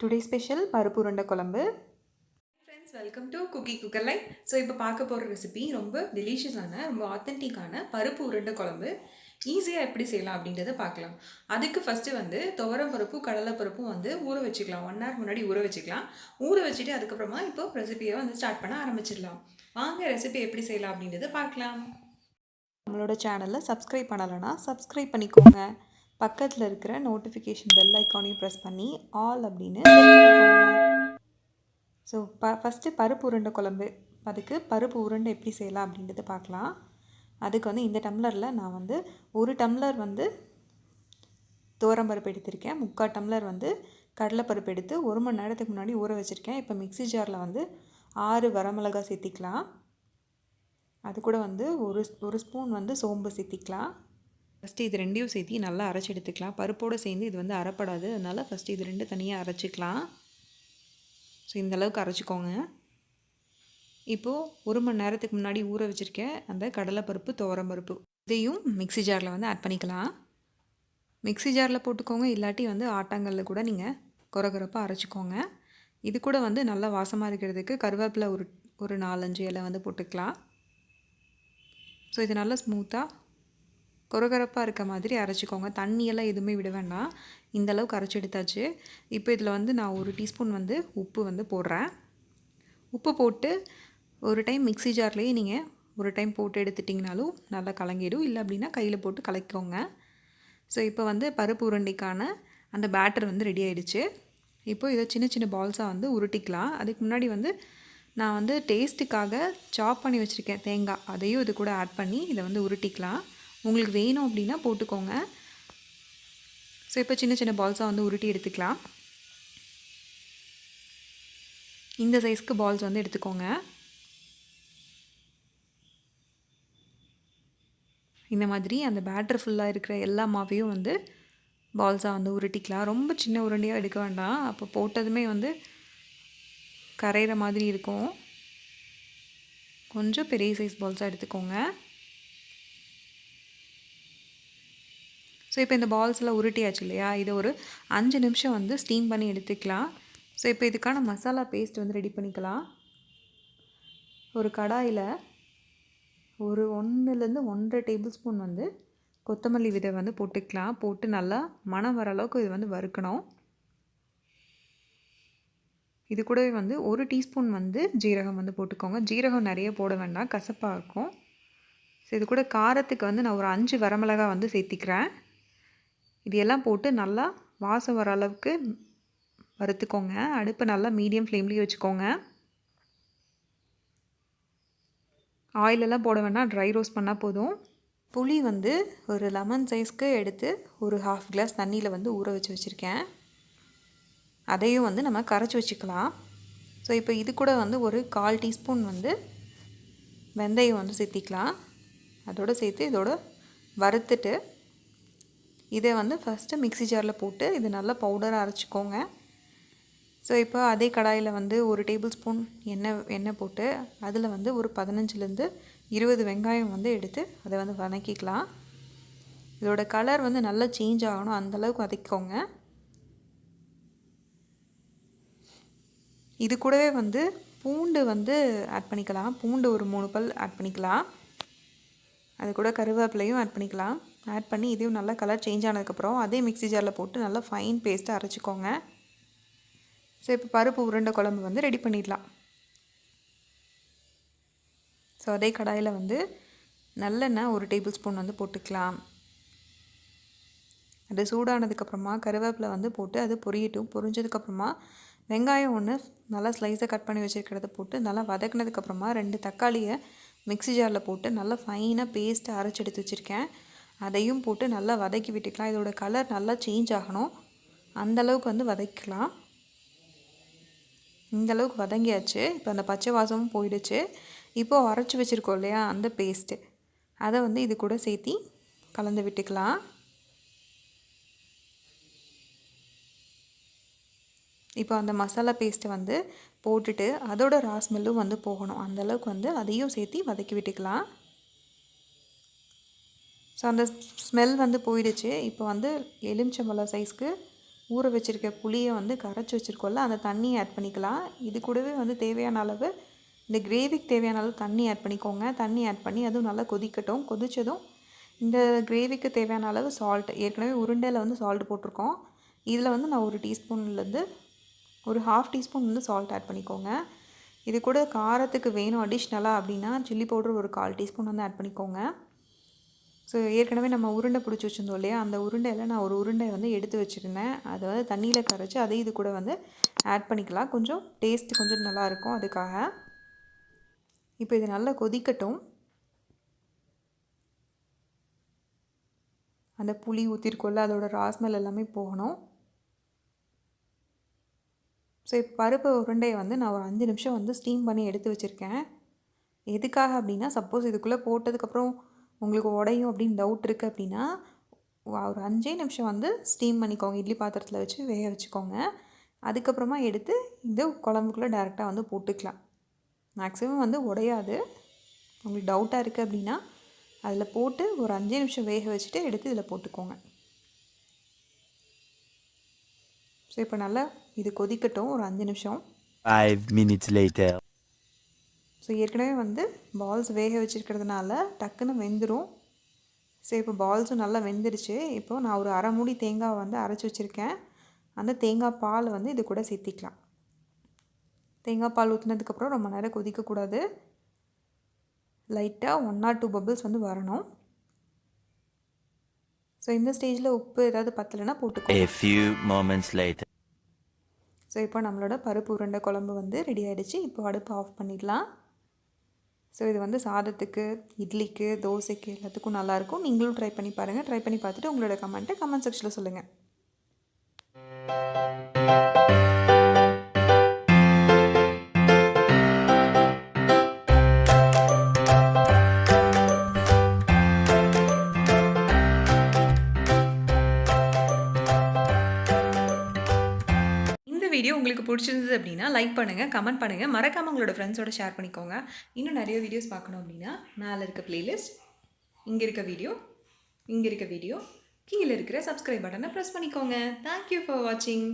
Today special பருப்பு உருண்டை குழம்பு. Friends, welcome to cookie cooker line. So இப்போ பார்க்க போகிற ரெசிபி ரொம்ப டெலிஷியஸான, ரொம்ப ஆத்தென்டிக்கான பருப்பு உருண்டை குழம்பு. ஈஸியாக எப்படி செய்யலாம் அப்படின்றத பார்க்கலாம். அதுக்கு ஃபஸ்ட்டு துவரம் பருப்பும் கடலை பருப்பும் ஊற வச்சுக்கலாம். 1 hour முன்னாடி ஊற வச்சுக்கலாம். ஊற வச்சுட்டு அதுக்கப்புறமா இப்போ ரெசிபியை ஸ்டார்ட் பண்ண ஆரம்பிச்சிடலாம். வாங்க ரெசிபி எப்படி செய்யலாம் அப்படின்றத பார்க்கலாம். நம்மளோட சேனலில் சப்ஸ்கிரைப் பண்ணலைன்னா சப்ஸ்கிரைப் பண்ணிக்கோங்க. பக்கத்தில் இருக்கிற நோட்டிஃபிகேஷன் பெல் ஐக்கானையும் ப்ரெஸ் பண்ணி ஆல் அப்படின்னு ஸோ ஃபஸ்ட்டு பருப்பு உருண்டை குழம்பு. அதுக்கு பருப்பு உருண்டை எப்படி செய்யலாம் அப்படின்றத பார்க்கலாம். அதுக்கு இந்த டம்ளரில் நான் 1 டம்ளர் துவரம்பருப்பு எடுத்திருக்கேன். 3/4 டம்ளர் கடலைப்பருப்பு எடுத்து 1 மணி நேரத்துக்கு முன்னாடி ஊற வச்சுருக்கேன். இப்போ மிக்ஸி ஜாரில் 6 வரமிளகாய் சேர்த்திக்கலாம். அது கூட ஒரு ஸ்பூன் சோம்பு சேர்த்திக்கலாம். ஃபஸ்ட்டு இது ரெண்டையும் சேர்த்தி நல்லா அரைச்சி எடுத்துக்கலாம். பருப்போடு சேர்ந்து இது அரைப்படாது, அதனால் ஃபஸ்ட்டு இது ரெண்டு தனியாக அரைச்சிக்கலாம். ஸோ இந்தளவுக்கு அரைச்சிக்கோங்க. இப்போது 1 மணி நேரத்துக்கு முன்னாடி ஊற வச்சுருக்கேன் அந்த கடலைப்பருப்பு துவரம்பருப்பு இதையும் மிக்ஸி ஜாரில் ஆட் பண்ணிக்கலாம். மிக்ஸி ஜாரில் போட்டுக்கோங்க, இல்லாட்டி ஆட்டாங்கல்ல கூட நீங்கள் கொரகொரப்பாக அரைச்சிக்கோங்க. இது கூட நல்லா வாசமாக இருக்கிறதுக்கு கருவேப்பிலை ஒரு 4-5 இலை போட்டுக்கலாம். ஸோ இது நல்லா ஸ்மூத்தாக கொரகொரப்பாக இருக்க மாதிரி அரைச்சிக்கோங்க. தண்ணியெல்லாம் எதுவுமே விட வேண்டாம். இந்தளவுக்கு அரைச்சி எடுத்தாச்சு. இப்போ இதில் நான் 1 டீஸ்பூன் உப்பு போடுறேன். உப்பு போட்டு ஒரு டைம் மிக்ஸி ஜார்லேயே நீங்கள் ஒரு டைம் போட்டு எடுத்துட்டிங்கனாலும் நல்லா கலங்கிடும். இல்லை அப்படின்னா கையில் போட்டு கலக்கிக்கோங்க. ஸோ இப்போ பருப்பு உருண்டைக்கான அந்த பேட்டர் ரெடி ஆகிடுச்சு. இப்போ இதை சின்ன சின்ன பால்ஸாக உருட்டிக்கலாம். அதுக்கு முன்னாடி நான் டேஸ்ட்டுக்காக சாப் பண்ணி வச்சுருக்கேன் தேங்காய், அதையும் இது கூட ஆட் பண்ணி இதை உருட்டிக்கலாம். உங்களுக்கு வேணும் அப்படின்னா போட்டுக்கோங்க. ஸோ இப்போ சின்ன சின்ன பால்ஸாக உருட்டி எடுத்துக்கலாம். இந்த சைஸ்க்கு பால்ஸ் எடுத்துக்கோங்க. இந்த மாதிரி அந்த பேட்டர் ஃபுல்லாக இருக்கிற எல்லா மாவையும் பால்ஸாக உருட்டிக்கலாம். ரொம்ப சின்ன உருண்டையாக எடுக்க வேண்டாம், அப்போ போட்டதுமே கரையிற மாதிரி இருக்கும். கொஞ்சம் பெரிய சைஸ் பால்ஸாக எடுத்துக்கோங்க. ஸோ இப்போ இந்த பால்ஸ்லாம் உருட்டியாச்சு இல்லையா, இதை ஒரு 5 நிமிஷம் ஸ்டீம் பண்ணி எடுத்துக்கலாம். ஸோ இப்போ இதுக்கான மசாலா பேஸ்ட் ரெடி பண்ணிக்கலாம். ஒரு கடாயில் ஒரு 1லேருந்து 1.5 டேபிள் ஸ்பூன் கொத்தமல்லி விதை போட்டுக்கலாம். போட்டு நல்லா மணம் வர அளவுக்கு இது வறுக்கணும். இது கூடவே 1 டீஸ்பூன் ஜீரகம் போட்டுக்கோங்க. ஜீரகம் நிறைய போட வேண்டாம், கசப்பாக இருக்கும். ஸோ இது கூட காரத்துக்கு நான் ஒரு 5 வரமிளகாய் சேர்த்திக்கிறேன். இது எல்லாம் போட்டு நல்லா வாசம் வர அளவுக்கு வறுத்துக்கோங்க. அடுப்பை நல்லா மீடியம் ஃப்ளேம்லேயே வச்சுக்கோங்க. ஆயிலெல்லாம் போட வேண்டாம், ட்ரை ரோஸ்ட் பண்ணால் போதும். புளி ஒரு லெமன் சைஸ்க்கு எடுத்து ஒரு 1/2 கிளாஸ் தண்ணியில் ஊற வச்சுருக்கேன். அதையும் நம்ம கரைச்சி வச்சுக்கலாம். ஸோ இப்போ இது கூட ஒரு 1/4 டீஸ்பூன் வெந்தயம் சேர்த்திக்கலாம். அதோடு சேர்த்து இதோட வறுத்துட்டு இதை ஃபஸ்ட்டு மிக்ஸி ஜாரில் போட்டு இது நல்லா பவுடராக அரைச்சிக்கோங்க. ஸோ இப்போ அதே கடாயில் 1 டேபிள் ஸ்பூன் எண்ணெய் போட்டு அதில் ஒரு 15லேருந்து 20 வெங்காயம் எடுத்து அதை வதக்கிக்கலாம். இதோட கலர் நல்லா சேஞ்ச் ஆகணும், அந்தளவுக்கு வதக்கிக்கோங்க. இது கூடவே பூண்டு ஆட் பண்ணிக்கலாம். பூண்டு ஒரு 3 பல் ஆட் பண்ணிக்கலாம். அது கூட கருவேப்பிலையும் ஆட் பண்ணிக்கலாம். ஆட் பண்ணி இதையும் நல்லா கலர் சேஞ்ச் ஆனதுக்கப்புறம் அதே மிக்ஸி ஜாரில் போட்டு நல்லா ஃபைன் பேஸ்ட்டாக அரைச்சிக்கோங்க. ஸோ இப்போ பருப்பு உருண்டை குழம்பு ரெடி பண்ணிடலாம். ஸோ அதே கடாயில் நல்லெண்ணெய் 1 டேபிள் ஸ்பூன் போட்டுக்கலாம். அது சூடானதுக்கப்புறமா கருவேப்பிலை போட்டு அது பொரியட்டும். பொரிஞ்சதுக்கப்புறமா வெங்காயம் ஒன்று நல்லா ஸ்லைஸாக கட் பண்ணி வச்சுருக்கிறத போட்டு நல்லா வதக்கினதுக்கப்புறமா 2 தக்காளியை மிக்ஸி ஜாரில் போட்டு நல்லா ஃபைனாக பேஸ்ட்டு அரைச்சி எடுத்து வச்சுருக்கேன். அதையும் போட்டு நல்லா வதக்கி விட்டுக்கலாம். இதோட கலர் நல்லா சேஞ்ச் ஆகணும், அந்தளவுக்கு வதக்கலாம். இந்தளவுக்கு வதங்கியாச்சு. இப்போ அந்த பச்சை வாசமும் போயிடுச்சு. இப்போது அரைச்சி வச்சுருக்கோம் இல்லையா அந்த பேஸ்ட்டு, அதை இது கூட சேர்த்தி கலந்து விட்டுக்கலாம். இப்போ அந்த மசாலா பேஸ்ட்டை போட்டுட்டு அதோட ராஸ்மெல்லும் போகணும், அந்தளவுக்கு அதையும் சேர்த்தி வதக்கி விட்டுக்கலாம். ஸோ அந்த ஸ்மெல் போயிடுச்சு. இப்போ எலுமிச்சம்பழம் சைஸ்க்கு ஊற வச்சுருக்க புளியை வந்து கரைச்சி வச்சுருக்கோம்ல அந்த தண்ணியை ஆட் பண்ணிக்கலாம். இது கூடவே வந்து தேவையான அளவு இந்த கிரேவிக்கு தேவையான அளவு தண்ணி ஆட் பண்ணிக்கோங்க. தண்ணி ஆட் பண்ணி அதுவும் நல்லா கொதிக்கட்டும். கொதித்ததும் இந்த கிரேவிக்கு தேவையான அளவு சால்ட், ஏற்கனவே உருண்டையில் வந்து சால்ட் போட்டிருக்கோம். இதில் வந்து நான் 1 டீஸ்பூன்லேருந்து ஒரு 1/2 டீஸ்பூன் வந்து சால்ட் ஆட் பண்ணிக்கோங்க. இது கூட காரத்துக்கு வேணும் அடிஷ்னலாக அப்படின்னா சில்லி பவுடர் ஒரு 1/4 டீஸ்பூன் வந்து ஆட் பண்ணிக்கோங்க. ஸோ ஏற்கனவே நம்ம உருண்டை பிடிச்சி வச்சுருந்தோம் இல்லையா, அந்த உருண்டையில் நான் ஒரு உருண்டை வந்து எடுத்து வச்சுருந்தேன். அதை வந்து தண்ணியில் கரைச்சி அதை இது கூட வந்து ஆட் பண்ணிக்கலாம். கொஞ்சம் டேஸ்ட்டு கொஞ்சம் நல்லாயிருக்கும் அதுக்காக. இப்போ இது நல்லா கொதிக்கட்டும். அந்த புளி ஊற்றிருக்கோல்ல அதோட ராஸ்மெல் எல்லாமே போகணும். ஸோ இப்போ பருப்பு உருண்டையை வந்து நான் ஒரு 5 நிமிஷம் வந்து ஸ்டீம் பண்ணி எடுத்து வச்சுருக்கேன். எதுக்காக அப்படின்னா, சப்போஸ் இதுக்குள்ளே போட்டதுக்கப்புறம் உங்களுக்கு உடையும் அப்படின்னு டவுட் இருக்குது அப்படின்னா ஒரு 5 நிமிஷம் வந்து ஸ்டீம் பண்ணிக்கோங்க. இட்லி பாத்திரத்தில் வச்சு வேக வச்சுக்கோங்க. அதுக்கப்புறமா எடுத்து இந்த குழம்புக்குள்ளே டேரெக்டாக வந்து போட்டுக்கலாம். மேக்ஸிமம் வந்து உடையாது. உங்களுக்கு டவுட்டாக இருக்குது அப்படின்னா அதில் போட்டு ஒரு 5 நிமிஷம் வேக வச்சுட்டு எடுத்து இதில் போட்டுக்கோங்க. ஸோ இப்போ நல்லா இது கொதிக்கட்டும் ஒரு 5 நிமிஷம். 5 minutes later. ஸோ ஏற்கனவே வந்து பால்ஸ் வேக வச்சுருக்கிறதுனால டக்குன்னு வெந்துடும். ஸோ இப்போ பால்ஸும் நல்லா வெந்துருச்சு. இப்போது நான் ஒரு அரை மூடி தேங்காய் வந்து அரைச்சி வச்சுருக்கேன். அந்த தேங்காய் பால் வந்து இது கூட சேர்த்திக்கலாம். தேங்காய் பால் ஊற்றினதுக்கப்புறம் ரொம்ப நேரம் கொதிக்கக்கூடாது. லைட்டாக 1 or 2 பபிள்ஸ் வந்து வரணும். ஸோ இந்த ஸ்டேஜில் உப்பு ஏதாவது பத்தலைன்னா போட்டுக்கோங்க. A few moments later. So இப்போ நம்மளோட பருப்பு உருண்டை குழம்பு வந்து ரெடி ஆகிடுச்சு. இப்போ அடுப்பு ஆஃப் பண்ணிடலாம். ஸோ இது வந்து சாதத்துக்கு, இட்லிக்கு, தோசைக்கு எல்லாத்துக்கும் நல்லாயிருக்கும். நீங்களும் ட்ரை பண்ணி பாருங்கள். ட்ரை பண்ணி பார்த்துட்டு உங்களோட கமெண்ட்டை கமெண்ட் செக்ஷனில் சொல்லுங்கள். வீடியோ உங்களுக்கு பிடிச்சிருந்தது அப்படின்னா லைக் பண்ணுங்கள், கமெண்ட் பண்ணுங்கள், மறக்காமல் உங்களோட ஃப்ரெண்ட்ஸோட ஷேர் பண்ணிக்கோங்க. இன்னும் நிறைய வீடியோஸ் பார்க்கணும் அப்படின்னா மேலே இருக்க பிளேலிஸ்ட், இங்கே இருக்க வீடியோ, கீழே இருக்கிற சப்ஸ்கிரைப் பட்டனை ப்ரெஸ் பண்ணிக்கோங்க. தேங்க்யூ ஃபார் வாட்சிங்.